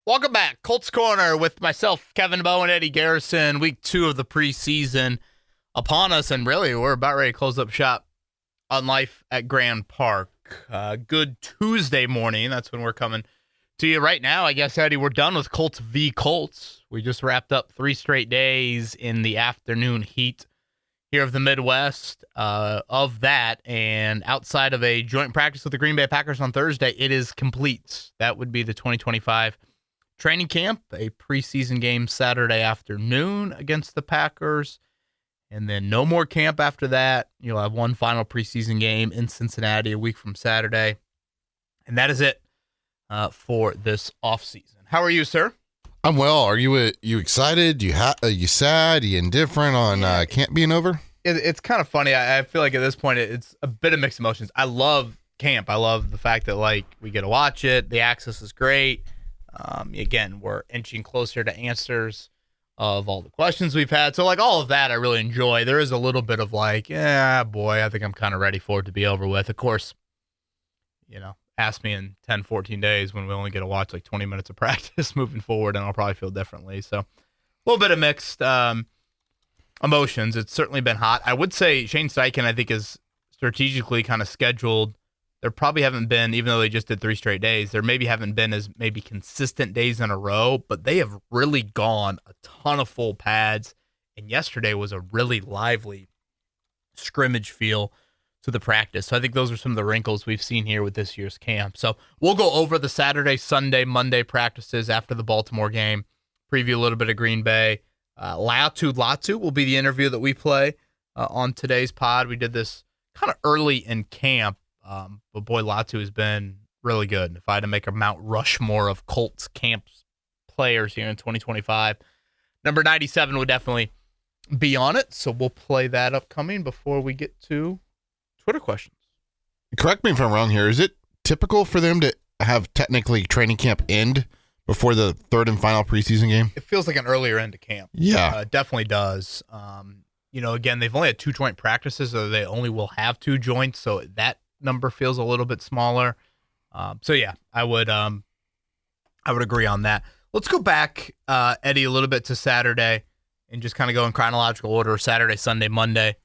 Welcome back. Colts Corner with myself, Kevin Bowen, Eddie Garrison. Week 2 of the preseason upon us, and really, we're about ready to close up shop on life at Grand Park. Good Tuesday morning. That's when we're coming to you right now. I guess, Eddie, we're done with Colts v. Colts. We just wrapped up 3 straight days in the afternoon heat here of the Midwest of that, and outside of a joint practice with the Green Bay Packers on Thursday, it is complete. That would be the 2025 training camp, a preseason game Saturday afternoon against the Packers, and then no more camp after that. You'll have one final preseason game in Cincinnati a week from Saturday, and that is it for this offseason. How are you, sir? I'm well. Are you excited? You sad? You indifferent on camp being over? It's kind of funny. I feel like at this point it's a bit of mixed emotions. I love camp. I love the fact that we get to watch it. The access is great. Again, we're inching closer to answers of all the questions we've had. So all of that I really enjoy. There is a little bit of I think I'm kind of ready for it to be over with. Of course, ask me in 10, 14 days when we only get to watch 20 minutes of practice moving forward, and I'll probably feel differently. So a little bit of mixed emotions. It's certainly been hot. I would say Shane Steichen, I think, is strategically kind of scheduled. There probably haven't been, even though they just did 3 straight days, there maybe haven't been as maybe consistent days in a row, but they have really gone a ton of full pads, and yesterday was a really lively scrimmage feel to the practice. So I think those are some of the wrinkles we've seen here with this year's camp. So we'll go over the Saturday, Sunday, Monday practices after the Baltimore game, preview a little bit of Green Bay. Laiatu Latu will be the interview that we play on today's pod. We did this kind of early in camp. But boy, Latu has been really good. If I had to make a Mount Rushmore of Colts camp players here in 2025, number 97 would definitely be on it. So we'll play that upcoming before we get to Twitter questions. Correct me if I'm wrong here. Is it typical for them to have technically training camp end before the third and final preseason game? It feels like an earlier end of camp. Yeah. It definitely does. Again, they've only had 2 joint practices, so they only will have 2 joints. So that number feels a little bit smaller. I would agree on that. Let's go back, Eddie, a little bit to Saturday and just kind of go in chronological order: Saturday, Sunday, Monday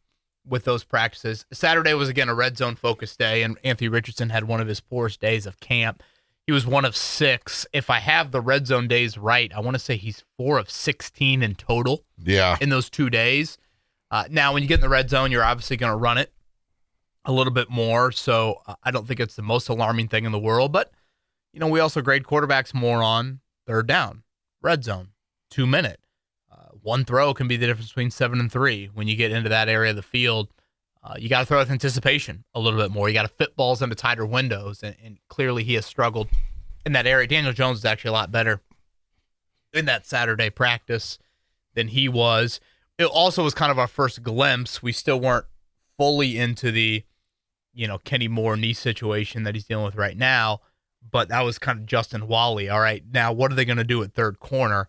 with those practices. Saturday was, again, a red zone focused day, and Anthony Richardson had one of his poorest days of camp. He was 1 of 6. If I have the red zone days right, I want to say he's 4 of 16 in total. Yeah. In those 2 days. Now, when you get in the red zone, you're obviously going to run it a little bit more, so I don't think it's the most alarming thing in the world, but, we also grade quarterbacks more on third down, red zone, 2-minute. One throw can be the difference between 7 and 3. When you get into that area of the field, you got to throw with anticipation a little bit more. You got to fit balls into tighter windows, and clearly he has struggled in that area. Daniel Jones is actually a lot better in that Saturday practice than he was. It also was kind of our first glimpse. We still weren't fully into the Kenny Moore knee situation that he's dealing with right now, but that was kind of Justin Wally. All right, now what are they going to do at third corner?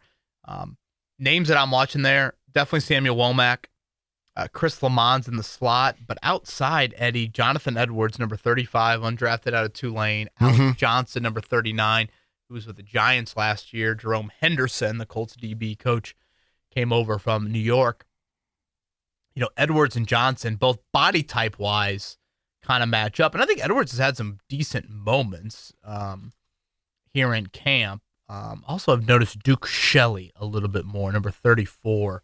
Names that I'm watching there, definitely Samuel Womack, Chris Lamont's in the slot, but outside, Eddie, Jonathan Edwards, number 35, undrafted out of Tulane, Alex Johnson, number 39, who was with the Giants last year, Jerome Henderson, the Colts DB coach, came over from New York. Edwards and Johnson, both body type wise, kind of match up. And I think Edwards has had some decent moments here in camp. Also, I've noticed Duke Shelley a little bit more, number 34.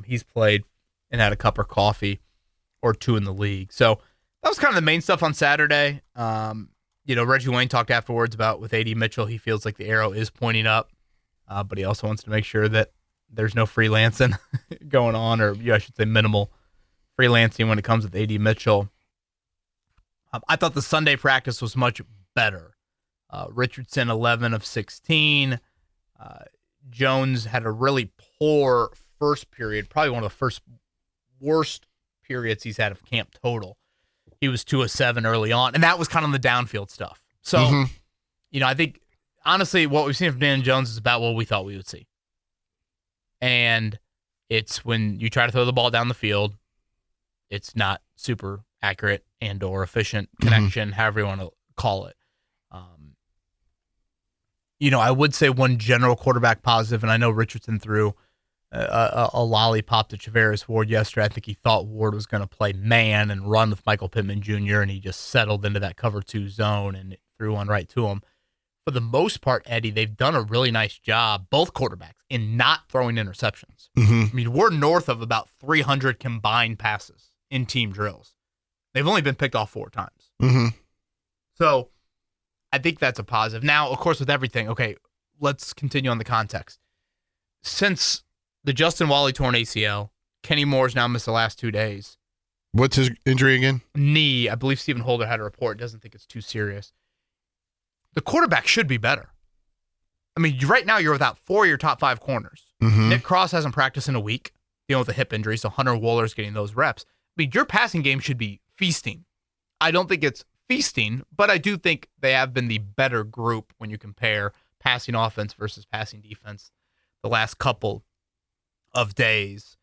He's played and had a cup of coffee or 2 in the league. So that was kind of the main stuff on Saturday. Reggie Wayne talked afterwards about with A.D. Mitchell, he feels like the arrow is pointing up, but he also wants to make sure that there's no freelancing going on, or I should say minimal freelancing when it comes with A.D. Mitchell. I thought the Sunday practice was much better. Richardson, 11 of 16. Jones had a really poor first period, probably one of the worst periods he's had of camp total. He was 2 of 7 early on, and that was kind of the downfield stuff. So, I think, honestly, what we've seen from Daniel Jones is about what we thought we would see. And it's when you try to throw the ball down the field, it's not super accurate and or efficient connection, however you want to call it. I would say one general quarterback positive, and I know Richardson threw a lollipop to Charvarius Ward yesterday. I think he thought Ward was going to play man and run with Michael Pittman Jr., and he just settled into that cover 2 zone and threw one right to him. For the most part, Eddie, they've done a really nice job, both quarterbacks, in not throwing interceptions. Mm-hmm. I mean, we're north of about 300 combined passes in team drills. They've only been picked off 4 times. Mm-hmm. So I think that's a positive. Now, of course, with everything, okay, let's continue on the context. Since the Justin Wally torn ACL, Kenny Moore's now missed the last 2 days. What's his injury again? Knee. I believe Stephen Holder had a report. Doesn't think it's too serious. The quarterback should be better. I mean, right now you're without 4 of your top 5 corners. Mm-hmm. Nick Cross hasn't practiced in a week, dealing with a hip injury, so Hunter Wooler's getting those reps. I mean, your passing game should be feasting. I don't think it's feasting, but I do think they have been the better group when you compare passing offense versus passing defense the last couple of days.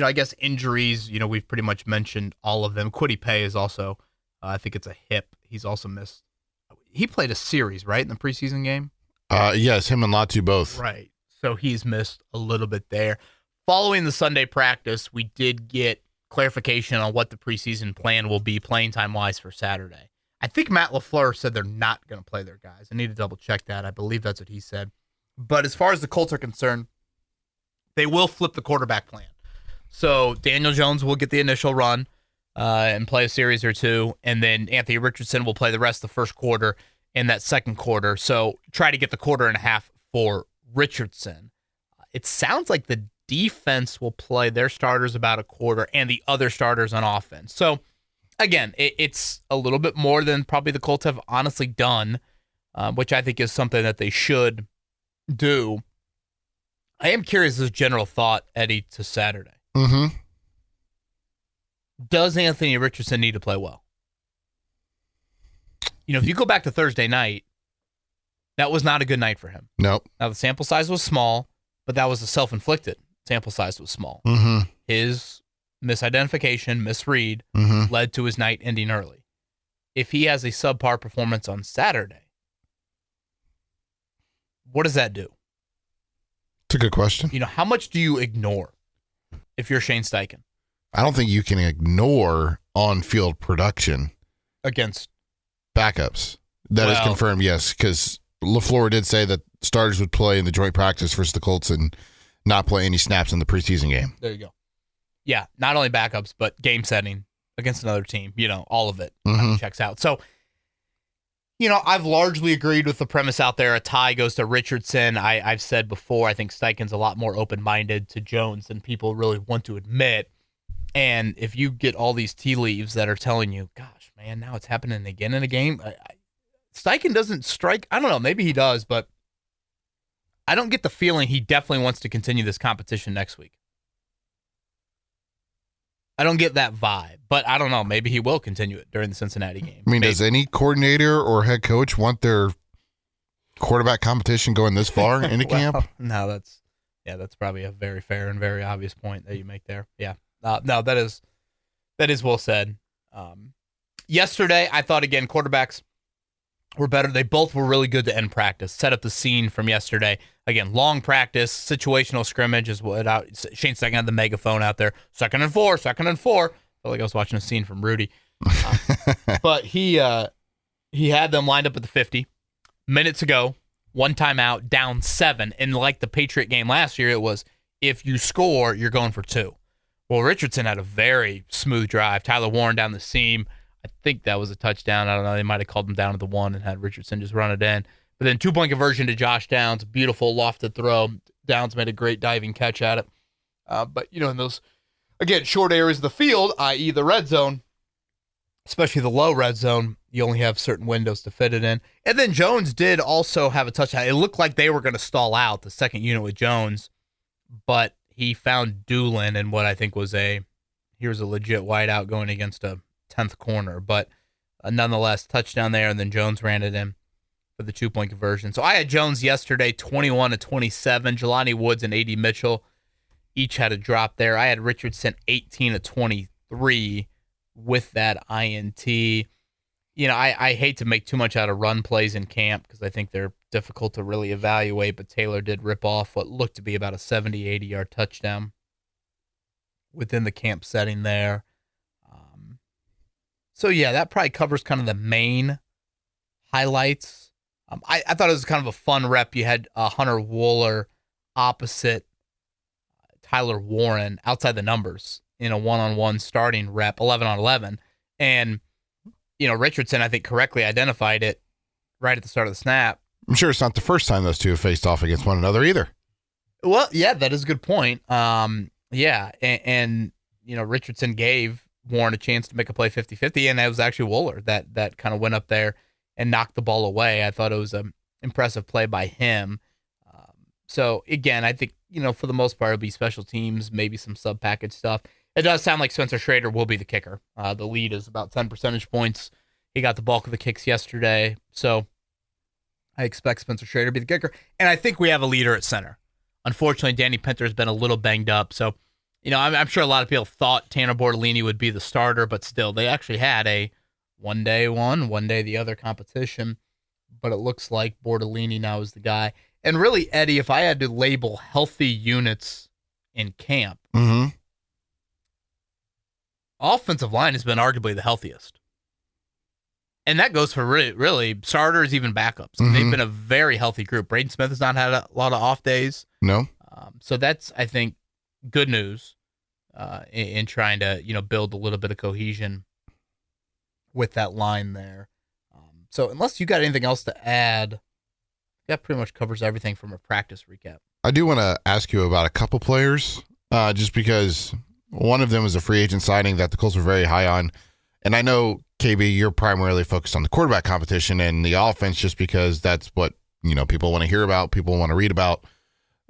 I guess injuries, we've pretty much mentioned all of them. Kwity Paye is also, I think it's a hip. He's also missed. He played a series, right, in the preseason game? Yes, him and Latu both. Right. So he's missed a little bit there. Following the Sunday practice, we did get clarification on what the preseason plan will be playing time-wise for Saturday. I think Matt LaFleur said they're not going to play their guys. I need to double-check that. I believe that's what he said. But as far as the Colts are concerned, they will flip the quarterback plan. So Daniel Jones will get the initial run and play a series or 2, and then Anthony Richardson will play the rest of the first quarter and that second quarter. So try to get the quarter and a half for Richardson. It sounds like the defense will play their starters about a quarter and the other starters on offense. So, again, it's a little bit more than probably the Colts have honestly done, which I think is something that they should do. I am curious as a general thought, Eddie, to Saturday. Mm-hmm. Does Anthony Richardson need to play well? If you go back to Thursday night, that was not a good night for him. Nope. Now, the sample size was small, but that was a self-inflicted. Sample size was small. Mm-hmm. His misidentification, misread, Mm-hmm. led to his night ending early. If he has a subpar performance on Saturday, what does that do? It's a good question. How much do you ignore if you're Shane Steichen I don't think you can ignore on-field production against backups. That is confirmed, yes, because LaFleur did say that starters would play in the joint practice versus the Colts and not play any snaps in the preseason game. There you go. Yeah, not only backups, but game setting against another team. All of it checks out. So, I've largely agreed with the premise out there. A tie goes to Richardson. I've said before, I think Steichen's a lot more open-minded to Jones than people really want to admit. And if you get all these tea leaves that are telling you, gosh, man, now it's happening again in a game. Steichen doesn't strike. I don't know. Maybe he does, but I don't get the feeling he definitely wants to continue this competition next week. I don't get that vibe, but I don't know. Maybe he will continue it during the Cincinnati game. I mean, does any coordinator or head coach want their quarterback competition going this far into camp? No, that's probably a very fair and very obvious point that you make there. Yeah. No, that is well said. Yesterday, I thought, again, quarterbacks were better. They both were really good to end practice, set up the scene from yesterday. Again, long practice, situational scrimmage is what Shane Steichen had the megaphone out there. 2nd and 4, 2nd and 4. Felt like I was watching a scene from Rudy. But he had them lined up at the 50. Minutes ago, one timeout, down 7. And like the Patriot game last year, it was if you score, you're going for 2. Well, Richardson had a very smooth drive. Tyler Warren down the seam. I think that was a touchdown. I don't know. They might have called him down to the 1 and had Richardson just run it in. But then 2-point conversion to Josh Downs. Beautiful lofted throw. Downs made a great diving catch at it. But, in those, again, short areas of the field, i.e. the red zone, especially the low red zone, you only have certain windows to fit it in. And then Jones did also have a touchdown. It looked like they were going to stall out the second unit with Jones, but he found Doolin in what I think was here's a legit wideout going against a 10th corner. But nonetheless, touchdown there, and then Jones ran it in for the 2-point conversion. So I had Jones yesterday, 21-27. Jelani Woods and A.D. Mitchell each had a drop there. I had Richardson 18-23 with that INT. I hate to make too much out of run plays in camp because I think they're difficult to really evaluate, but Taylor did rip off what looked to be about a 70, 80-yard touchdown within the camp setting there. So, yeah, that probably covers kind of the main highlights. I thought it was kind of a fun rep. You had Hunter Wooler opposite Tyler Warren outside the numbers in a one-on-one starting rep, 11 on 11. And, Richardson, I think, correctly identified it right at the start of the snap. I'm sure it's not the first time those two have faced off against one another either. Well, yeah, that is a good point. Yeah, and Richardson gave Warren a chance to make a play 50-50, and that was actually Wooler that kind of went up there and knocked the ball away. I thought it was an impressive play by him. So, again, I think, for the most part, it'll be special teams, maybe some sub-package stuff. It does sound like Spencer Schrader will be the kicker. The lead is about 10 percentage points. He got the bulk of the kicks yesterday, so I expect Spencer Schrader to be the kicker. And I think we have a leader at center. Unfortunately, Danny Pinter's been a little banged up, so I'm sure a lot of people thought Tanner Bortolini would be the starter, but still, they actually had a one day the other competition, but it looks like Bortolini now is the guy. And really, Eddie, if I had to label healthy units in camp, offensive line has been arguably the healthiest. And that goes for really starters, even backups. They've been a very healthy group. Braden Smith has not had a lot of off days. No. So that's, I think, good news in trying to, build a little bit of cohesion with that line there. So unless you got anything else to add, that pretty much covers everything from a practice recap. I do want to ask you about a couple players, just because one of them is a free agent signing that the Colts were very high on. And I know, KB, you're primarily focused on the quarterback competition and the offense just because that's what, people want to hear about, people want to read about.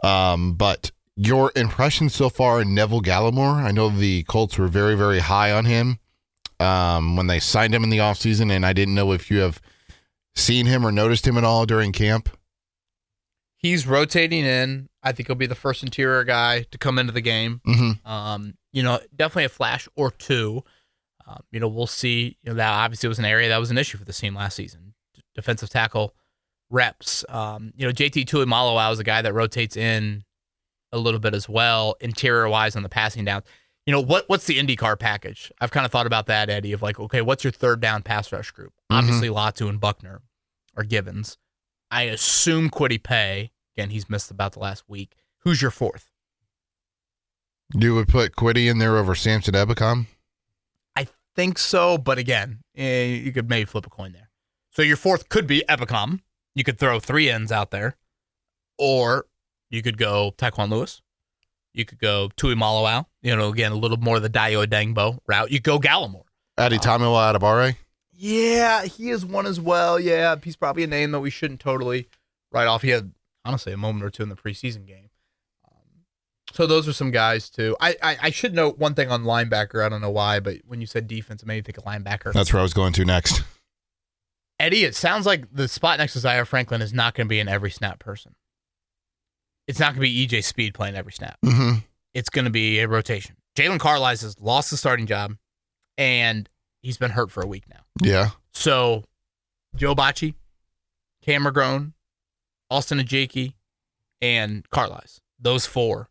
But your impression so far, Neville Gallimore, I know the Colts were very, very high on him when they signed him in the offseason, and I didn't know if you have seen him or noticed him at all during camp. He's rotating in. I think he'll be the first interior guy to come into the game. Definitely a flash or two. We'll see. That obviously was an area that was an issue for the team last season. Defensive tackle reps. JT Tuimoloau is a guy that rotates in a little bit as well, interior-wise on the passing down. What's the IndyCar package? I've kind of thought about that, Eddie, of like, okay, what's your third down pass rush group? Obviously, Latu and Buckner are givens. I assume Kwity Paye. Again, he's missed about the last week. Who's your fourth? You would put Kwity in there over Samson Ebukam? I think so, but again, you could maybe flip a coin there. So your fourth could be Ebukam. You could throw three ends out there. Or you could go Taquan Lewis. You could go Tuimoloau. Again, a little more of the Dayo Dengbo route. You go Gallimore. Adi Tamila Adibare? Yeah, he is one as well. Yeah, he's probably a name that we shouldn't totally write off. He had, honestly, a moment or two in the preseason game. So those are some guys, too. I should note one thing on linebacker. I don't know why, but when you said defense, it made me think of linebacker. That's where I was going to next. Eddie, it sounds like the spot next to Zaire Franklin is not going to be an every snap person. It's not going to be EJ Speed playing every snap. It's going to be a rotation. Jalen Carlisle has lost the starting job, and he's been hurt for a week now. Yeah. So, Joe Bacci, Cameron Grown, Austin Ajiki, and Carlisle. Those four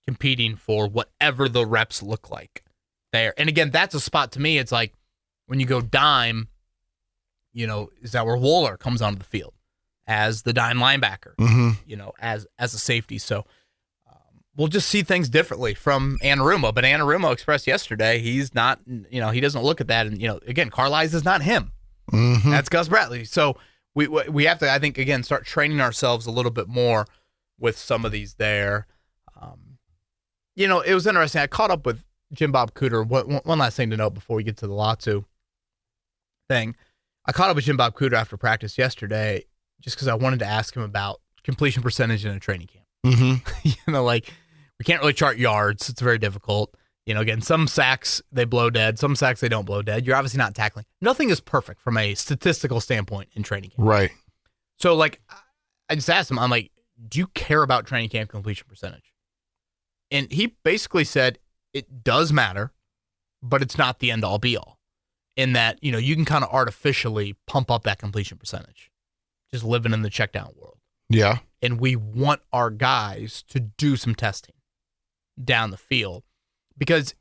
competing for whatever the reps look like there. And again, that's a spot to me. It's like when you go dime, is that where Wooler comes onto the field as the dime linebacker, as a safety. So we'll just see things differently from Anarumo. But Anarumo expressed yesterday he's not, he doesn't look at that. And, again, Carlisle is not him. That's Gus Bradley. So we have to, I think, again, start training ourselves a little bit more with some of these there. It was interesting. I caught up with Jim Bob Cooter. One last thing to note before we get to the Latu thing. I caught up with Jim Bob Cooter after practice yesterday just because I wanted to ask him about completion percentage in a training camp. We can't really chart yards. It's very difficult. Again, some sacks they blow dead. Some sacks they don't blow dead. You're obviously not tackling. Nothing is perfect from a statistical standpoint in training camp. Right. So, I just asked him, I'm like, do you care about training camp completion percentage? And he basically said it does matter, but it's not the end-all, be-all. in that, you can kind of artificially pump up that completion percentage just living in the check down world. Yeah. And we want our guys to do some testing down the field because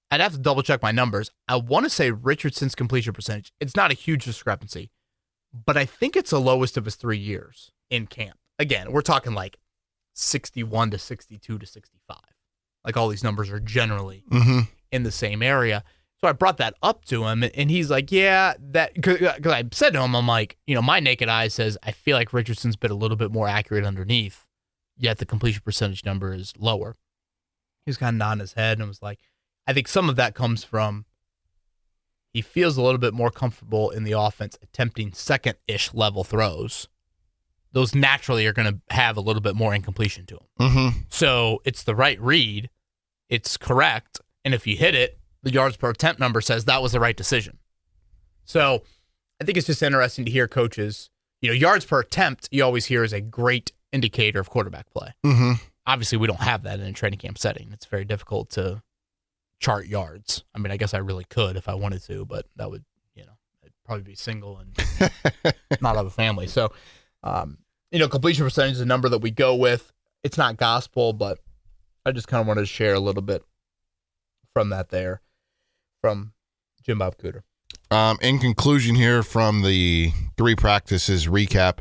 I'd have to double check my numbers. I want to say Richardson's completion percentage, it's not a huge discrepancy, but I think it's the lowest of his 3 years in camp. Again, we're talking like 61 to 62 to 65. Like all these numbers are generally in the same area. So I brought that up to him, and he's like, yeah, that, because I said to him, I'm like, my naked eye says, I feel like Richardson's been a little bit more accurate underneath, yet the completion percentage number is lower. He was kind of nodding his head and was like, I think some of that comes from he feels a little bit more comfortable in the offense attempting second-ish level throws. Those naturally are going to have a little bit more incompletion to them. So it's the right read. It's correct. And if you hit it, the yards per attempt number says that was the right decision. So I think it's just interesting to hear coaches, yards per attempt, you always hear is a great indicator of quarterback play. Obviously, we don't have that in a training camp setting. It's very difficult to chart yards. I mean, I guess I really could if I wanted to, but that would, I'd probably be single and not have a family. So, completion percentage is a number that we go with. It's not gospel, but I just kind of wanted to share a little bit from that there from Jim Bob Cooter. In conclusion here from the 3 practices recap,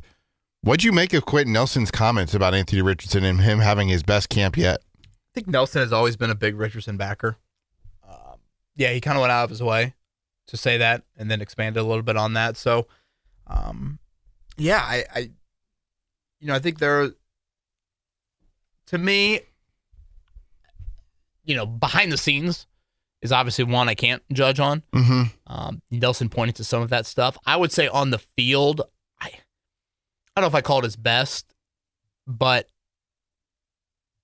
what'd you make of Quentin Nelson's comments about Anthony Richardson and him having his best camp yet? I think Nelson has always been a big Richardson backer. He kind of went out of his way to say that and then expanded a little bit on that. So, I think to me, behind the scenes is obviously one I can't judge on. Nelson pointed to some of that stuff. I would say on the field, I don't know if I call it his best, but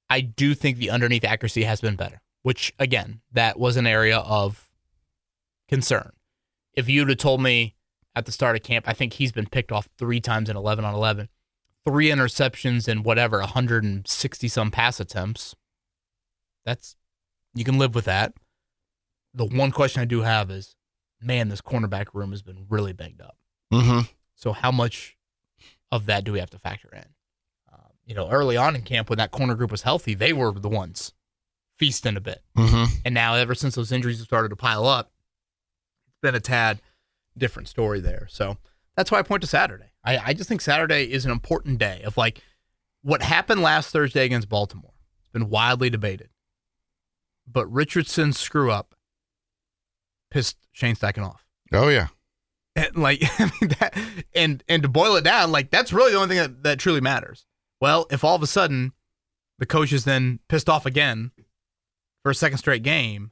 I do think the underneath accuracy has been better, which, again, that was an area of concern. If you'd have told me at the start of camp, I think he's been picked off 3 times in 11 on 11, 3 interceptions and 160-some pass attempts, you can live with that. The one question I do have is, man, this cornerback room has been really banged up. So how much of that do we have to factor in? Early on in camp when that corner group was healthy, they were the ones feasting a bit. And now ever since those injuries have started to pile up, it's been a tad different story there. So that's why I point to Saturday. I just think Saturday is an important day of like what happened last Thursday against Baltimore. It's been widely debated. But Richardson's screw up pissed Shane Steichen off. Oh, yeah. And, and to boil it down, that's really the only thing that truly matters. Well, if all of a sudden the coach is then pissed off again for a second straight game,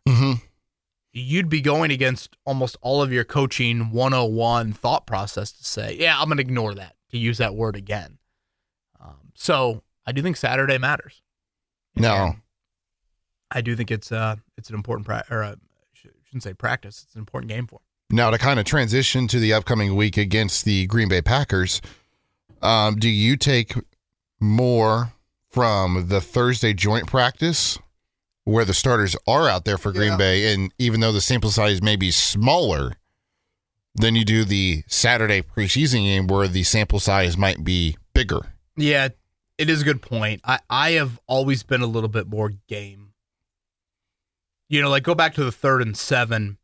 you'd be going against almost all of your coaching 101 thought process to say, yeah, I'm going to ignore that, to use that word again. So I do think Saturday matters. No. I do think it's an important I shouldn't say practice. It's an important game for him. Now, to kind of transition to the upcoming week against the Green Bay Packers, do you take more from the Thursday joint practice where the starters are out there for Green Bay, and even though the sample size may be smaller than you do the Saturday preseason game where the sample size might be bigger? Yeah, it is a good point. I have always been a little bit more game. Go back to the 3rd and 7.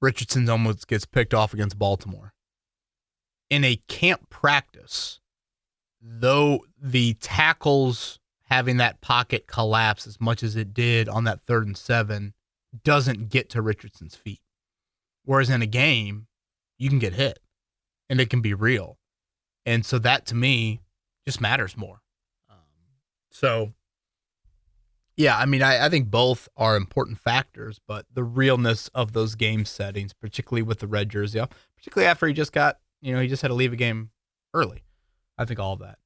Richardson almost gets picked off against Baltimore. In a camp practice, though the tackles having that pocket collapse as much as it did on that 3rd and 7 doesn't get to Richardson's feet. Whereas in a game, you can get hit, and it can be real. And so that, to me, just matters more. I think both are important factors, but the realness of those game settings, particularly with the red jersey off, particularly after he just got, he just had to leave a game early. I think all of that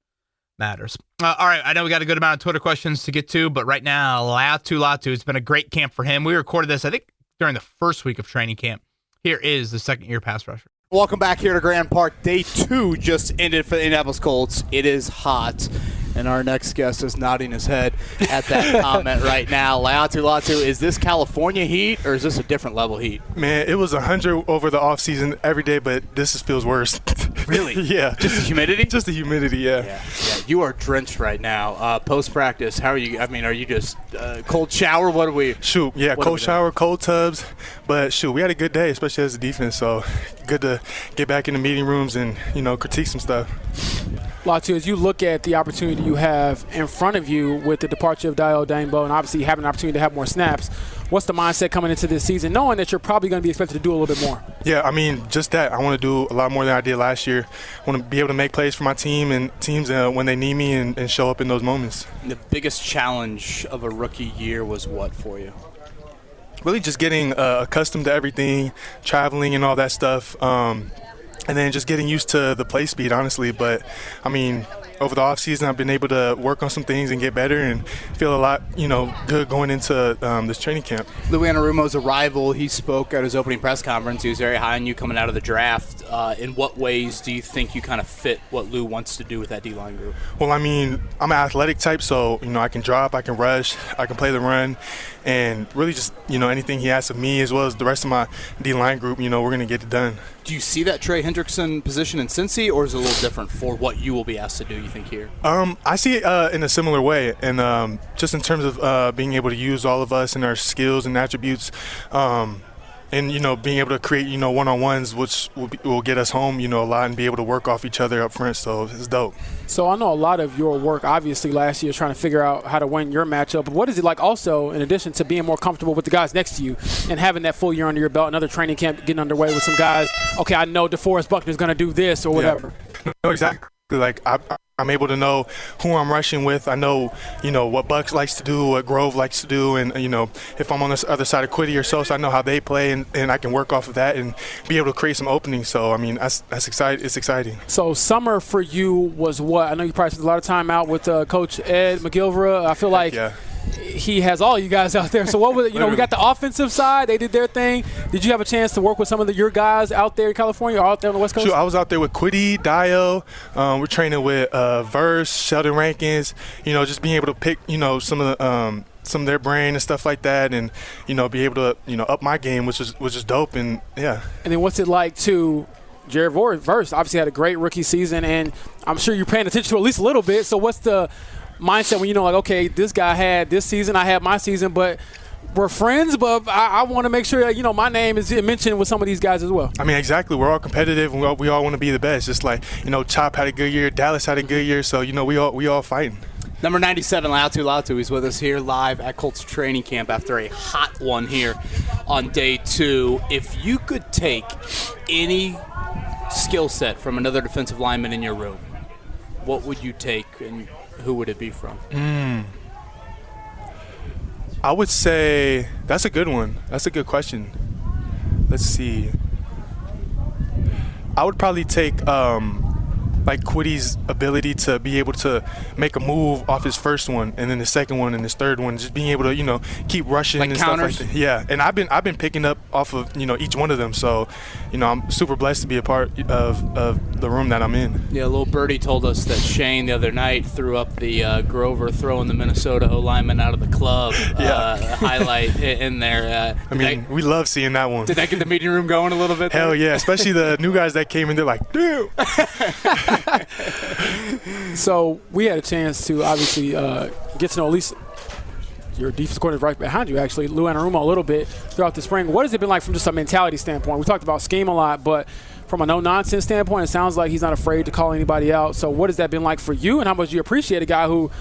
matters. All right, I know we got a good amount of Twitter questions to get to, but right now, Laiatu Latu, it's been a great camp for him. We recorded this, I think, during the first week of training camp. Here is the second-year pass rusher. Welcome back here to Grand Park. Day 2 just ended for the Indianapolis Colts. It is hot. And our next guest is nodding his head at that comment right now. Laiatu Latu, is this California heat or is this a different level heat? Man, it was 100 over the off season every day, but this feels worse. Really? Yeah. Just the humidity? Just the humidity, yeah. Yeah. You are drenched right now. Post-practice, how are you? I mean, are you just cold shower? What are we? Shoot, yeah, cold shower, cold tubs. But, shoot, we had a good day, especially as a defense. So, good to get back in the meeting rooms and, critique some stuff. Latu, as you look at the opportunity you have in front of you with the departure of Dio Dangbo and obviously having an opportunity to have more snaps, what's the mindset coming into this season, knowing that you're probably going to be expected to do a little bit more? Yeah, I mean, just that. I want to do a lot more than I did last year. I want to be able to make plays for my team and teams when they need me and show up in those moments. The biggest challenge of a rookie year was what for you? Really just getting accustomed to everything, traveling and all that stuff. And then just getting used to the play speed, honestly. But, I mean, over the offseason, I've been able to work on some things and get better and feel a lot, good going into this training camp. Lou Anarumo's arrival, he spoke at his opening press conference. He was very high on you coming out of the draft. In what ways do you think you kind of fit what Lou wants to do with that D-line group? Well, I mean, I'm an athletic type, so, I can drop, I can rush, I can play the run. And really just, anything he asks of me as well as the rest of my D-line group, we're going to get it done. Do you see that Trey Hendrickson position in Cincy, or is it a little different for what you will be asked to do, you think, here? I see it in a similar way. And just in terms of being able to use all of us and our skills and attributes, and, being able to create, one-on-ones, which will get us home, a lot and be able to work off each other up front. So it's dope. So I know a lot of your work, obviously, last year trying to figure out how to win your matchup. But what is it like also, in addition to being more comfortable with the guys next to you and having that full year under your belt, another training camp getting underway with some guys, okay, I know DeForest Buckner's going to do this or whatever. Yeah. No, exactly. Like, I'm able to know who I'm rushing with. I know, what Bucks likes to do, what Grove likes to do, and, if I'm on this other side of Quiddy or so I know how they play, and I can work off of that and be able to create some openings. So, I mean, that's exciting. It's exciting. So, summer for you was what? I know you probably spent a lot of time out with Coach Ed McGilvra. I feel like he has all you guys out there. So, what was it? We got the offensive side. They did their thing. Did you have a chance to work with some of your guys out there in California or out there on the West Coast? Sure, I was out there with Quiddy, Dio. We're training with Verse, Sheldon Rankins. Just being able to pick, some of their brain and stuff like that, and be able to up my game, which is dope. And yeah. And then what's it like to Jared Verse? Obviously had a great rookie season, and I'm sure you're paying attention to at least a little bit. So what's the mindset when okay, this guy had this season, I had my season, but we're friends, but I want to make sure that, my name is mentioned with some of these guys as well. I mean, exactly. We're all competitive, and we all want to be the best. Just like, Chop had a good year, Dallas had a good year, so, we all fighting. Number 97, Laiatu Latu, is with us here live at Colts training camp after a hot one here on day 2. If you could take any skill set from another defensive lineman in your room, what would you take and who would it be from? I would say that's a good one. That's a good question. Let's see. I would probably take like Quiddy's ability to be able to make a move off his first one, and then the second one, and his third one, just being able to keep rushing like and counters. Stuff like that. Yeah, and I've been picking up off of each one of them, so I'm super blessed to be a part of the room that I'm in. Yeah, little birdie told us that Shane the other night threw up the Grover throwing the Minnesota O lineman out of the club highlight in there. I mean, we love seeing that one. Did that get the meeting room going a little bit? Hell yeah, especially the new guys that came in. They're like, dude. So we had a chance to obviously get to know at least your defensive coordinator right behind you, actually, Lou Anarumo, a little bit throughout the spring. What has it been like from just a mentality standpoint? We talked about scheme a lot, but from a no-nonsense standpoint, it sounds like he's not afraid to call anybody out. So what has that been like for you, and how much do you appreciate a guy who,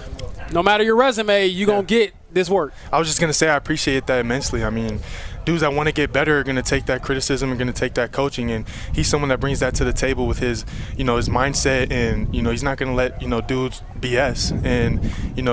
no matter your resume, you're going to get this work? I was just going to say I appreciate that immensely. I mean, dudes that want to get better are going to take that criticism and going to take that coaching, and he's someone that brings that to the table with his, his mindset, and, he's not going to let, dudes BS, and,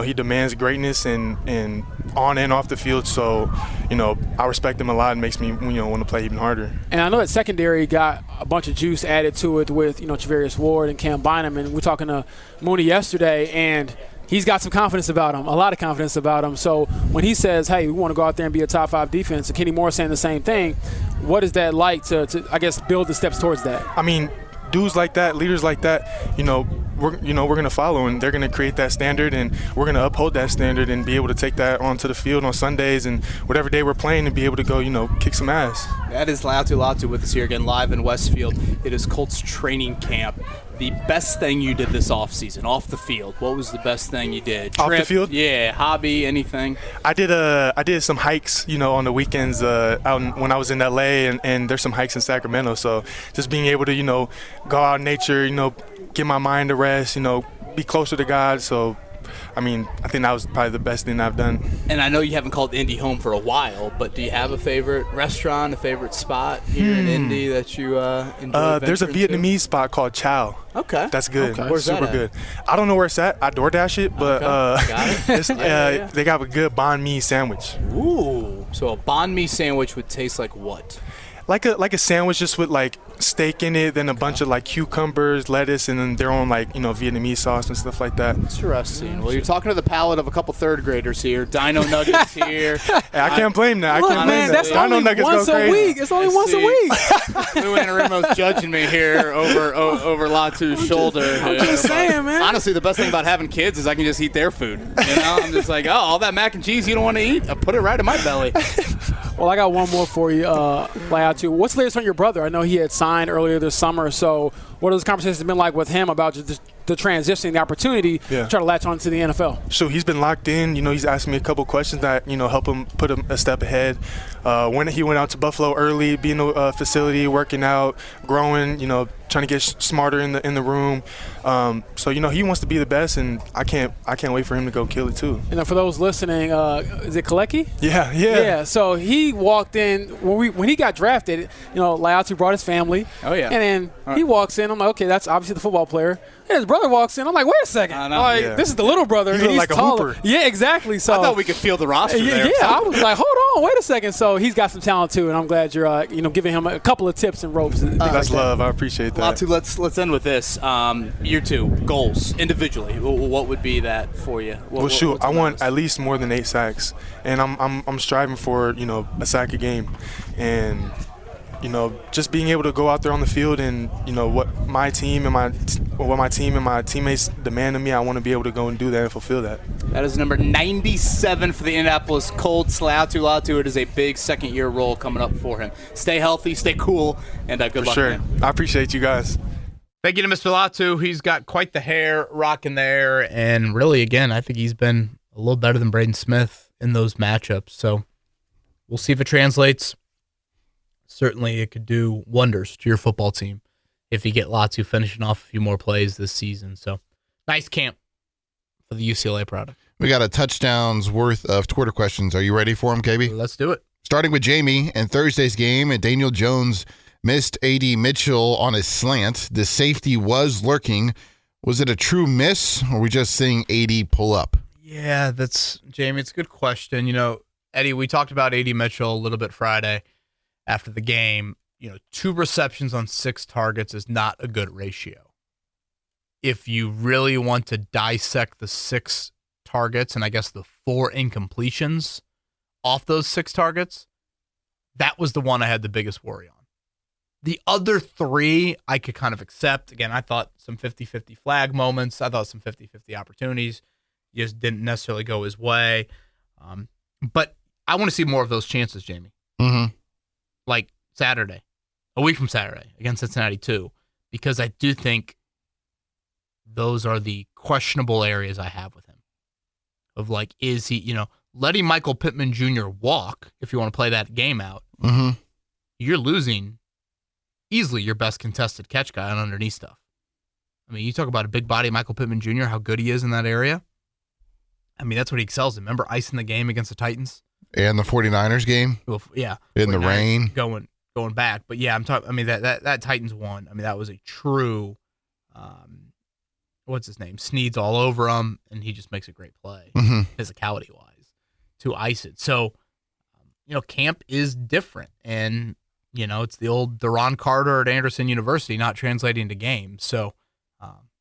he demands greatness and on and off the field, so, I respect him a lot and makes me, want to play even harder. And I know that secondary got a bunch of juice added to it with, Travarius Ward and Cam Bynum, and we're talking to Mooney yesterday, and he's got some confidence about him, a lot of confidence about him. So when he says, hey, we want to go out there and be a top 5 defense, and Kenny Moore saying the same thing, what is that like to I guess, build the steps towards that? I mean, dudes like that, leaders like that, we're going to follow, and they're going to create that standard, and we're going to uphold that standard and be able to take that onto the field on Sundays and whatever day we're playing and be able to go, kick some ass. That is Laiatu Latu with us here again live in Westfield. It is Colts training camp. The best thing you did this offseason, off the field, what was the best thing you did? Off the field? Yeah, hobby, anything? I did some hikes, on the weekends when I was in LA, and there's some hikes in Sacramento. So just being able to, go out in nature, get my mind to rest, be closer to God. So, I think that was probably the best thing I've done. And I know you haven't called Indy home for a while, but do you have a favorite restaurant, a favorite spot here in Indy that you enjoy? There's a Vietnamese spot called Chow. Okay. That's good. Okay. Where's Super that at? good. I don't know where it's at. I DoorDash it, but Got it. they got a good banh mi sandwich. Ooh. So a banh mi sandwich would taste like what? Like a sandwich just with steak in it, then a bunch of cucumbers, lettuce, and then their own Vietnamese sauce and stuff like that. Interesting. Well, you're talking to the palate of a couple third graders here. Dino Nuggets here. Hey, I can't blame that. Look, I can't man, blame that's that. Dino only Nuggets once go a crazy. week. It's only once a week. Lou Anarumo's judging me here over Latu's shoulder. I'm just saying, man. Honestly, the best thing about having kids is I can just eat their food. I'm just like, all that mac and cheese you don't want to eat, I put it right in my belly. Well, I got one more for you, Laiatu. What's the latest on your brother? I know he had signed earlier this summer, so what have those conversations been like with him about just the transition, the opportunity to try to latch on to the NFL? So he's been locked in. He's asked me a couple questions that, help him put him a step ahead. When he went out to Buffalo early, being in a facility, working out, growing, trying to get smarter in the room. So he wants to be the best, and I can't wait for him to go kill it too. And for those listening, is it Kalecki? Yeah. So he walked in when he got drafted. Laiatu brought his family. Oh yeah. And then he walks in. I'm like, okay, that's obviously the football player. And his brother walks in. I'm like, wait a second. This is the little brother. You and look he's like a taller. hooper. Yeah, exactly. So I thought we could feel the roster there. Yeah, I was like, hold on, wait a second. So he's got some talent too, and I'm glad you're giving him a couple of tips and ropes. And That's love. I appreciate that. Latu, let's end with this. Year two goals individually. What would be that for you? I want at least more than 8 sacks, and I'm striving for a sack a game, and just being able to go out there on the field and what my team and my teammates demand of me, I want to be able to go and do that and fulfill that. That is number 97 for the Indianapolis Colts. Laiatu Latu. It is a big second-year role coming up for him. Stay healthy, stay cool, and good luck. Sure. Man. I appreciate you guys. Thank you to Mr. Latu. He's got quite the hair rocking there. And really, again, I think he's been a little better than Braden Smith in those matchups. So we'll see if it translates. Certainly it could do wonders to your football team if you get Latu finishing off a few more plays this season. So nice camp for the UCLA product. We got a touchdown's worth of Twitter questions. Are you ready for them, KB? Let's do it. Starting with Jamie, in Thursday's game, Daniel Jones missed A.D. Mitchell on a slant. The safety was lurking. Was it a true miss, or were we just seeing A.D. pull up? Yeah, Jamie, it's a good question. Eddie, we talked about A.D. Mitchell a little bit Friday after the game. 2 receptions on 6 targets is not a good ratio. If you really want to dissect the 6 targets and I guess the 4 incompletions off those 6 targets, that was the one I had the biggest worry on. The other 3 I could kind of accept. Again, I thought some 50-50 flag moments. I thought some 50-50 opportunities just didn't necessarily go his way. But I want to see more of those chances, Jamie. Mm-hmm. Like Saturday, a week from Saturday against Cincinnati too, because I do think those are the questionable areas I have with him. Of is he, letting Michael Pittman Jr. walk, if you want to play that game out, you're losing easily your best contested catch guy on underneath stuff. I mean, you talk about a big body Michael Pittman Jr., how good he is in that area. I mean, that's what he excels in. Remember icing the game against the Titans? And the 49ers game? Well, yeah. In the rain? Going back. But yeah, I'm talking, I mean, that Titans one, I mean, that was a true, what's his name? Sneed's all over him, and he just makes a great play, physicality-wise, to ice it. So, camp is different. And, it's the old Deron Carter at Anderson University not translating to games. So,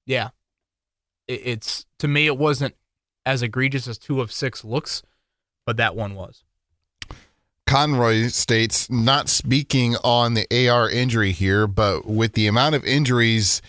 yeah, it's to me, it wasn't as egregious as 2 of 6 looks, but that one was. Conroy states, not speaking on the AR injury here, but with the amount of injuries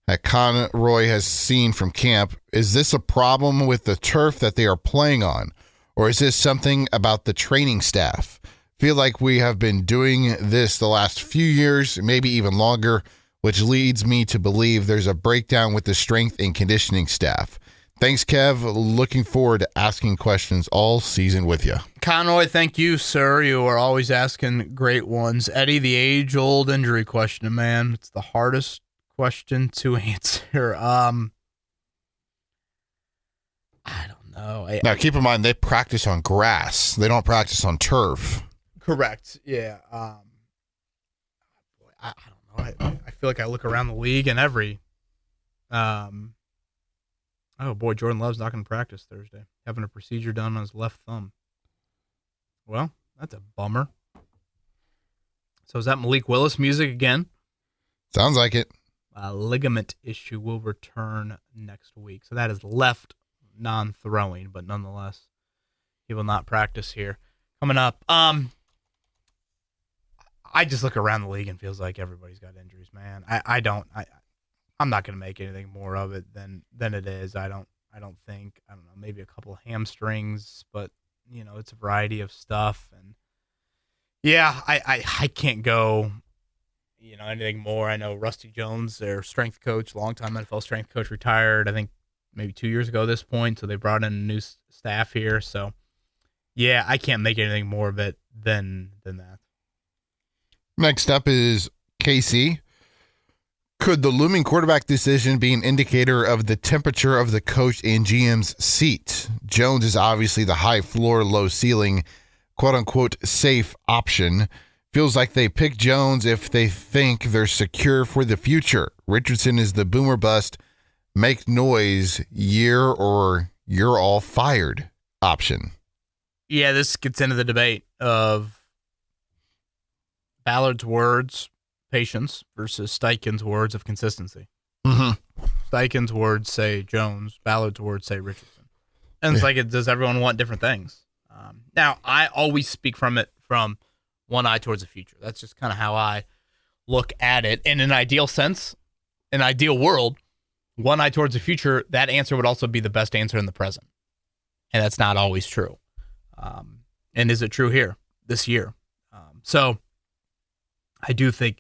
that Conroy has seen from camp, is this a problem with the turf that they are playing on? Or is this something about the training staff? Feel like we have been doing this the last few years, maybe even longer, which leads me to believe there's a breakdown with the strength and conditioning staff. Thanks, Kev. Looking forward to asking questions all season with you. Conroy, thank you, sir. You are always asking great ones. Eddie, the age-old injury question, man. It's the hardest question to answer. I don't know. Now, keep in mind, they practice on grass. They don't practice on turf. Correct. Yeah. I don't know. I feel like I look around the league and every oh boy, Jordan Love's not going to practice Thursday. Having a procedure done on his left thumb. Well, that's a bummer. So is that Malik Willis music again? Sounds like it. Ligament issue will return next week. So that is left non-throwing, but nonetheless, he will not practice here. Coming up, I just look around the league and feels like everybody's got injuries, man. I'm not going to make anything more of it than it is. I don't think, maybe a couple of hamstrings, but it's a variety of stuff. And yeah, I can't go, anything more. I know Rusty Jones, their strength coach, longtime NFL strength coach, retired, I think maybe 2 years ago at this point. So they brought in a new staff here. So yeah, I can't make anything more of it than that. Next up is KC. Could the looming quarterback decision be an indicator of the temperature of the coach and GM's seat? Jones is obviously the high floor, low ceiling, quote-unquote safe option. Feels like they pick Jones if they think they're secure for the future. Richardson is the boomer bust, make noise year or you're all fired option. Yeah, this gets into the debate of Ballard's words, patience, versus Steichen's words of consistency. Mm-hmm. Steichen's words say Jones, Ballard's words say Richardson. And it's like, does everyone want different things? Now, I always speak from one eye towards the future. That's just kind of how I look at it. In an ideal sense, an ideal world, one eye towards the future, that answer would also be the best answer in the present. And that's not always true. And is it true here this year? So I do think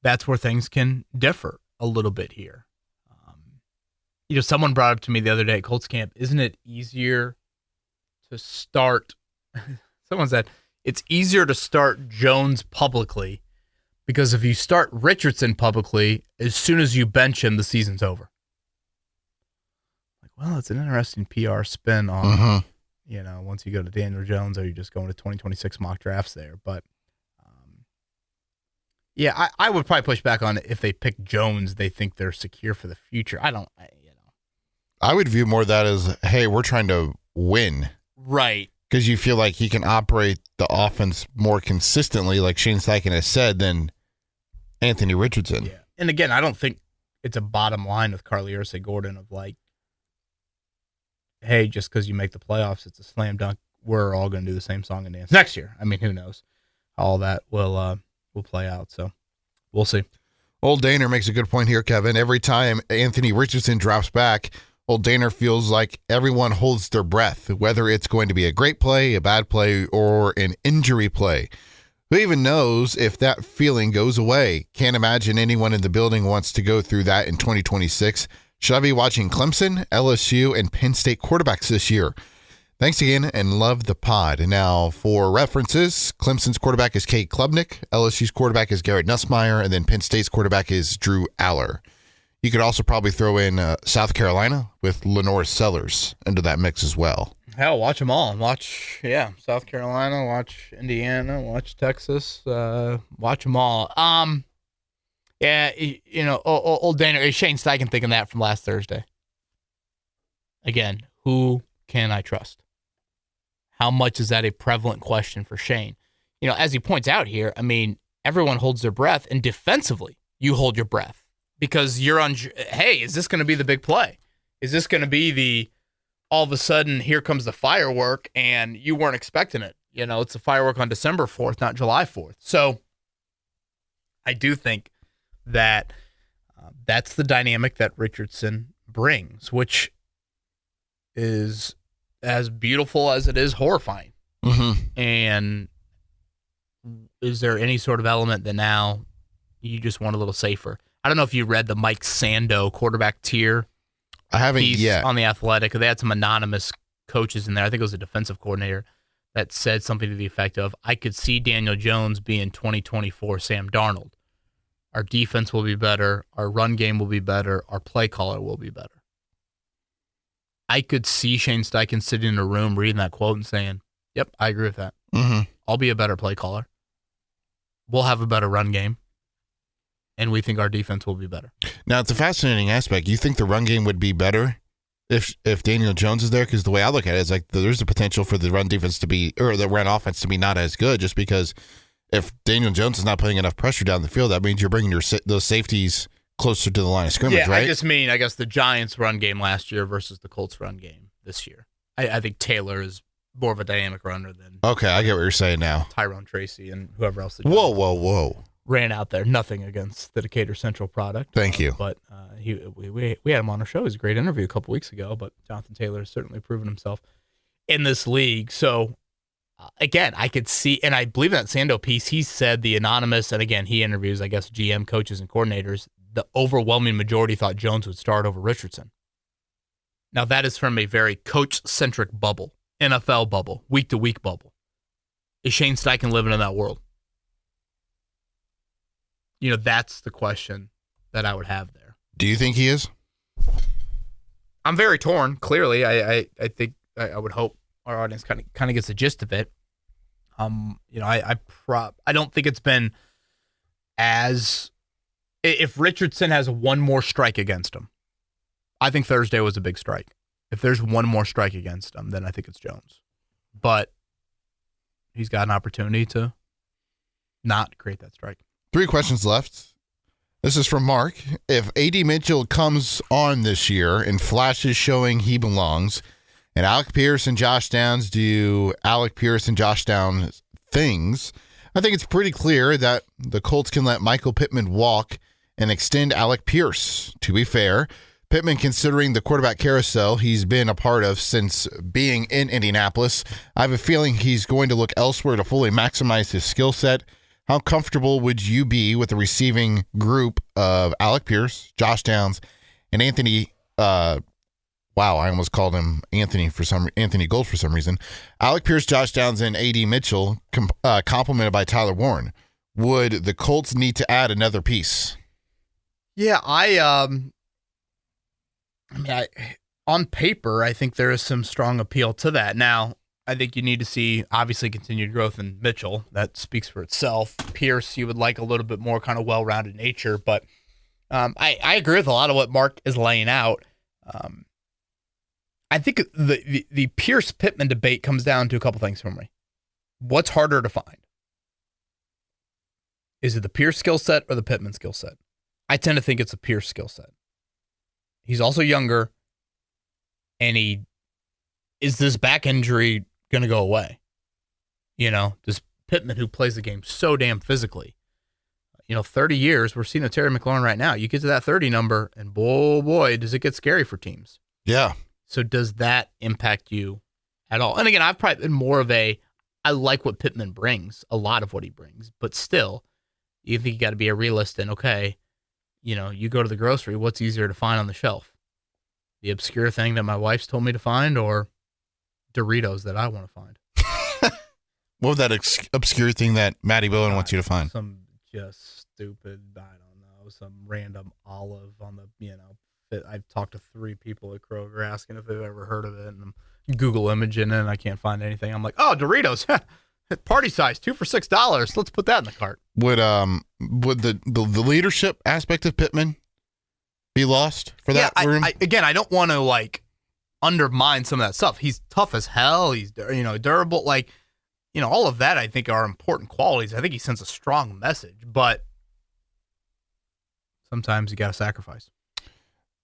that's where things can differ a little bit here. Someone brought up to me the other day at Colts camp, isn't it easier to start? Someone said, it's easier to start Jones publicly because if you start Richardson publicly, as soon as you bench him, the season's over. Like, well, it's an interesting PR spin on, once you go to Daniel Jones, or you just going to 2026 mock drafts there. But, yeah, I would probably push back on it if they pick Jones, they think they're secure for the future. I would view more that as, hey, we're trying to win. Right. Because you feel like he can operate the offense more consistently, like Shane Steichen has said, than Anthony Richardson. Yeah. And again, I don't think it's a bottom line with Carly Ursay-Gordon of like, hey, just because you make the playoffs, it's a slam dunk. We're all going to do the same song and dance next year. I mean, who knows? All that will play out. So we'll see. Old Daner makes a good point here, Kevin. Every time Anthony Richardson drops back, Old Daner feels like everyone holds their breath, whether it's going to be a great play, a bad play, or an injury play. Who even knows if that feeling goes away? Can't imagine anyone in the building wants to go through that in 2026. Should I be watching Clemson, LSU, and Penn State quarterbacks this year? Thanks again, and love the pod. Now, for references, Clemson's quarterback is Kate Klubnik, LSU's quarterback is Garrett Nussmeier, and then Penn State's quarterback is Drew Aller. You could also probably throw in South Carolina with Lenore Sellers into that mix as well. Hell, watch them all. Watch, South Carolina, watch Indiana, watch Texas, watch them all. Old Dana, is Shane Steichen thinking that from last Thursday? Again, who can I trust? How much is that a prevalent question for Shane? As he points out here, I mean, everyone holds their breath, and defensively, you hold your breath. Because you're on, hey, is this going to be the big play? Is this going to be all of a sudden, here comes the firework, and you weren't expecting it? It's a firework on December 4th, not July 4th. So I do think that that's the dynamic that Richardson brings, which is as beautiful as it is horrifying. Mm-hmm. And is there any sort of element that now you just want a little safer? I don't know if you read the Mike Sando quarterback tier I haven't piece yet. on The Athletic. They had some anonymous coaches in there. I think it was a defensive coordinator that said something to the effect of, I could see Daniel Jones being 2024 Sam Darnold. Our defense will be better. Our run game will be better. Our play caller will be better. I could see Shane Steichen sitting in a room reading that quote and saying, yep, I agree with that. Mm-hmm. I'll be a better play caller. We'll have a better run game. And we think our defense will be better. Now, it's a fascinating aspect. You think the run game would be better if Daniel Jones is there? Because the way I look at it is like there's the potential for the run defense to be, or the run offense to be not as good, just because if Daniel Jones is not putting enough pressure down the field, that means you're bringing those safeties closer to the line of scrimmage, right? I just mean, the Giants' run game last year versus the Colts' run game this year. I think Taylor is more of a dynamic runner than Okay, I get what you're saying now. Tyrone Tracy and whoever else. Whoa. Ran out there. Nothing against the Decatur Central product. Thank you. But we had him on our show. It was a great interview a couple weeks ago. But Jonathan Taylor has certainly proven himself in this league. So, again, I could see, and I believe in that Sando piece, he said the anonymous, and again, he interviews, I guess, GM coaches and coordinators, the overwhelming majority thought Jones would start over Richardson. Now, that is from a very coach-centric bubble, NFL bubble, week-to-week bubble. Is Shane Steichen living in that world? That's the question that I would have there. Do you think he is? I'm very torn. Clearly, I think I would hope our audience kind of gets the gist of it. I don't think it's been as if Richardson has one more strike against him. I think Thursday was a big strike. If there's one more strike against him, then I think it's Jones. But he's got an opportunity to not create that strike. 3 questions left. This is from Mark. If A.D. Mitchell comes on this year and flashes showing he belongs, and Alec Pierce and Josh Downs do Alec Pierce and Josh Downs things, I think it's pretty clear that the Colts can let Michael Pittman walk and extend Alec Pierce. To be fair, Pittman, considering the quarterback carousel he's been a part of since being in Indianapolis, I have a feeling he's going to look elsewhere to fully maximize his skill set. How comfortable would you be with the receiving group of Alec Pierce, Josh Downs, and Anthony? I almost called him Anthony Gold for some reason. Alec Pierce, Josh Downs, and A.D. Mitchell, complemented by Tyler Warren. Would the Colts need to add another piece? Yeah, on paper, I think there is some strong appeal to that. Now, I think you need to see, obviously, continued growth in Mitchell. That speaks for itself. Pierce, you would like a little bit more kind of well-rounded nature. But I agree with a lot of what Mark is laying out. I think the Pierce-Pittman debate comes down to a couple things for me. What's harder to find? Is it the Pierce skill set or the Pittman skill set? I tend to think it's a Pierce skill set. He's also younger, and is this back injury going to go away? This Pittman who plays the game so damn physically. 30 years, we're seeing a Terry McLaurin right now. You get to that 30 number, and boy, does it get scary for teams. Yeah. So does that impact you at all? And again, I've probably been more of I like what Pittman brings, a lot of what he brings, but still, you think you got to be a realist and, okay, you go to the grocery, what's easier to find on the shelf? The obscure thing that my wife's told me to find, or Doritos that I want to find? What was that obscure thing that Matty Bowen wants you to find? Some just stupid, I don't know, some random olive on the, I've talked to 3 people at Kroger asking if they've ever heard of it, and I'm Google imaging it, and I can't find anything. I'm like, oh, Doritos, party size, 2 for $6. Let's put that in the cart. Would the leadership aspect of Pittman be lost for that room? I don't want to undermine some of that stuff. He's tough as hell. He's durable. All of that I think are important qualities. I think he sends a strong message, but sometimes you got to sacrifice.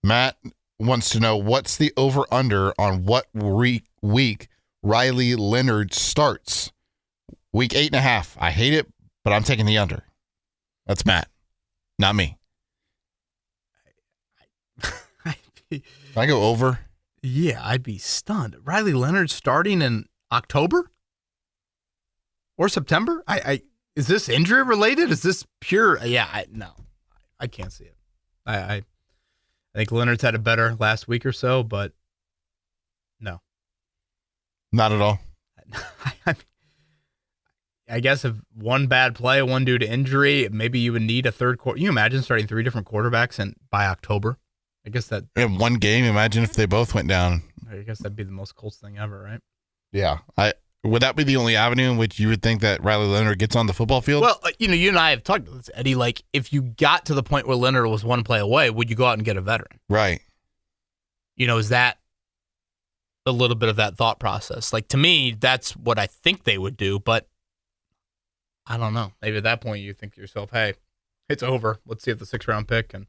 Matt wants to know what's the over-under on what week Riley Leonard starts. Week 8.5. I hate it, but I'm taking the under. That's Matt, not me. Can I go over? Yeah, I'd be stunned. Riley Leonard starting in October or September? Is this injury related? Is this pure? Yeah, no, I can't see it. I think Leonard's had a better last week or so, but no, Not at all. I guess if one bad play, one due to injury, maybe you would need a third quarter. You imagine starting 3 different quarterbacks and by October? I guess that In one game, imagine if they both went down. I guess that'd be the most Colts thing ever, right? Yeah. Would that be the only avenue in which you would think that Riley Leonard gets on the football field? Well, you and I have talked about this, Eddie. Like, if you got to the point where Leonard was one play away, would you go out and get a veteran? Right. Is that a little bit of that thought process? Like, to me, that's what I think they would do, but I don't know. Maybe at that point you think to yourself, hey, it's over. Let's see if the 6th-round pick can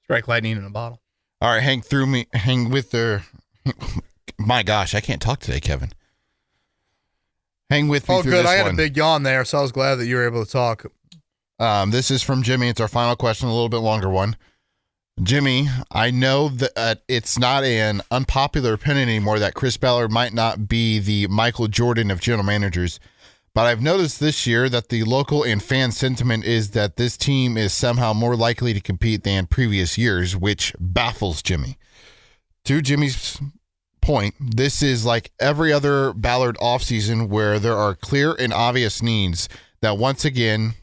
strike lightning in a bottle. All right, hang with their. My gosh, I can't talk today, Kevin. Hang with me through this one. I had a big yawn there, so I was glad that you were able to talk. This is from Jimmy. It's our final question, a little bit longer one. Jimmy, I know that it's not an unpopular opinion anymore that Chris Ballard might not be the Michael Jordan of general managers, but I've noticed this year that the local and fan sentiment is that this team is somehow more likely to compete than previous years, which baffles Jimmy. To Jimmy's point, this is like every other Ballard offseason where there are clear and obvious needs that once again,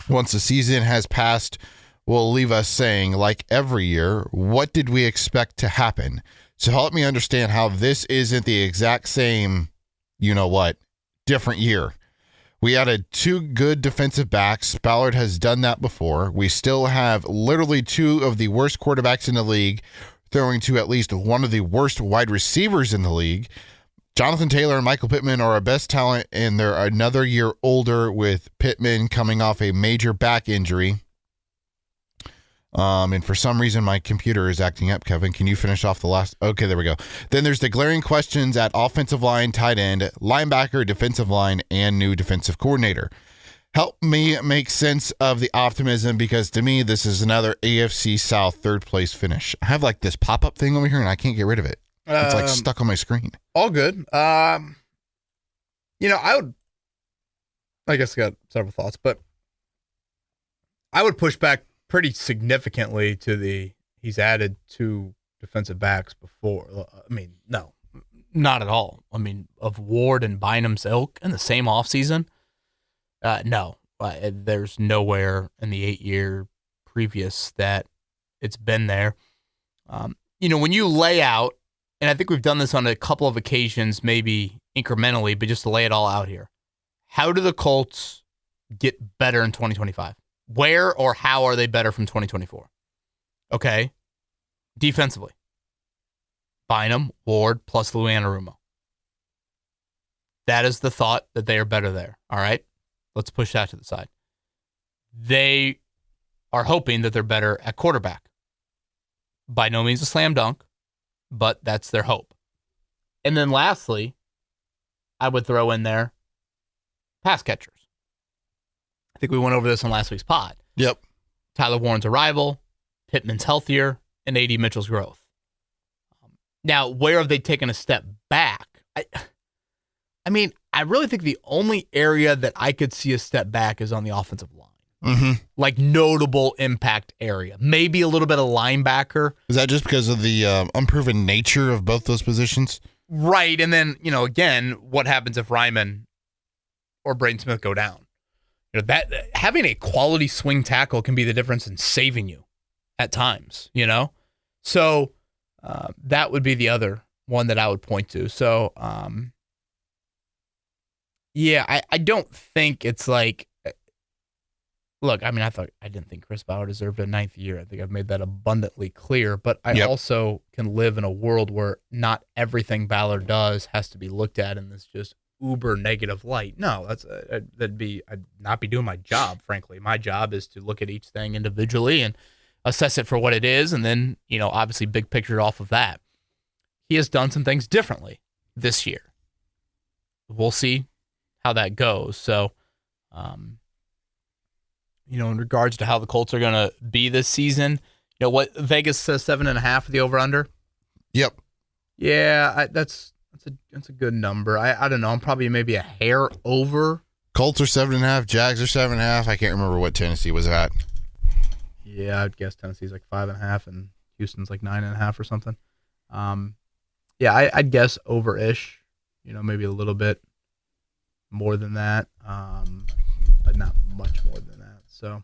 once the season has passed, will leave us saying, like every year, what did we expect to happen? So help me understand how this isn't the exact same, different year. We added 2 good defensive backs. Ballard has done that before. We still have literally 2 of the worst quarterbacks in the league, throwing to at least one of the worst wide receivers in the league. Jonathan Taylor and Michael Pittman are our best talent, and they're another year older, with Pittman coming off a major back injury. And for some reason, my computer is acting up, Kevin. Can you finish off the last? Okay, there we go. Then there's the glaring questions at offensive line, tight end, linebacker, defensive line, and new defensive coordinator. Help me make sense of the optimism, because to me, this is another AFC South 3rd place finish. I have like this pop-up thing over here, and I can't get rid of it. It's like stuck on my screen. All good. I guess I got several thoughts, but I would push back pretty significantly to he's added 2 defensive backs before. I mean, no, not at all. I mean, of Ward and Bynum's ilk in the same offseason, no. There's nowhere in the 8-year previous that it's been there. When you lay out, and I think we've done this on a couple of occasions, maybe incrementally, but just to lay it all out here, how do the Colts get better in 2025? Where or how are they better from 2024? Okay. Defensively. Bynum, Ward, plus Lou Anarumo. That is the thought, that they are better there. All right? Let's push that to the side. They are hoping that they're better at quarterback. By no means a slam dunk, but that's their hope. And then lastly, I would throw in there pass catchers. I think we went over this on last week's pod. Yep. Tyler Warren's arrival, Pittman's healthier, and A.D. Mitchell's growth. Now, where have they taken a step back? I mean, I really think the only area that I could see a step back is on the offensive line. Mm-hmm. Like notable impact area. Maybe a little bit of linebacker. Is that just because of the unproven nature of both those positions? Right. And then, again, what happens if Ryman or Braden Smith go down? That having a quality swing tackle can be the difference in saving you at times, So that would be the other one that I would point to. So, I don't think it's like, look, I mean, I didn't think Chris Ballard deserved a 9th year. I think I've made that abundantly clear, but I also can live in a world where not everything Ballard does has to be looked at in this just uber negative light. No, I'd not be doing my job, frankly. My job is to look at each thing individually and assess it for what it is, and then, obviously big picture off of that. He has done some things differently this year. We'll see how that goes. So, in regards to how the Colts are going to be this season, what Vegas says 7.5 for the over/under. Yep. Yeah, that's a good number. I don't know. I'm probably maybe a hair over. Colts are 7.5. Jags are 7.5. I can't remember what Tennessee was at. Yeah, I'd guess Tennessee's like 5.5 and Houston's like 9.5 or something. Yeah, I'd guess over-ish. Maybe a little bit more than that, but not much more than that. So,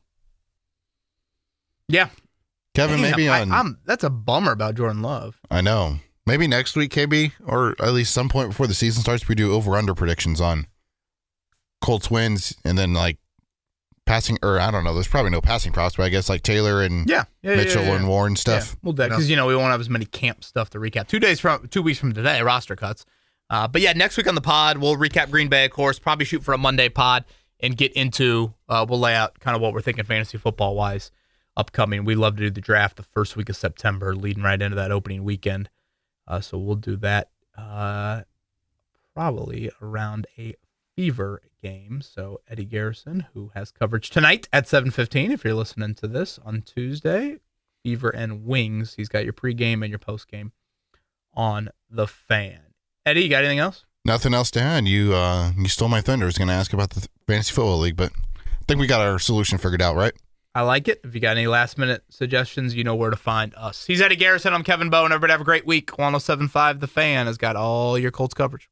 yeah. Kevin, maybe that's a bummer about Jordan Love. I know. Maybe next week, KB, or at least some point before the season starts, we do over-under predictions on Colts wins, and then like passing, or I don't know. There's probably no passing props, but I guess like Taylor and Mitchell and Warren stuff. Yeah. Well, because we won't have as many camp stuff to recap. 2 weeks from today, roster cuts. But yeah, next week on the pod, we'll recap Green Bay, of course. Probably shoot for a Monday pod and get into. We'll lay out kind of what we're thinking fantasy football wise upcoming. We love to do the draft the first week of September, leading right into that opening weekend. So we'll do that probably around a Fever game. So Eddie Garrison, who has coverage tonight at 7:15, if you're listening to this on Tuesday, Fever and Wings. He's got your pregame and your postgame on the Fan. Eddie, you got anything else? Nothing else to add. You stole my thunder. I was going to ask about the Fantasy Football League, but I think we got our solution figured out, right? I like it. If you got any last-minute suggestions, you know where to find us. He's Eddie Garrison. I'm Kevin Bowen. Everybody have a great week. 107.5 The Fan has got all your Colts coverage.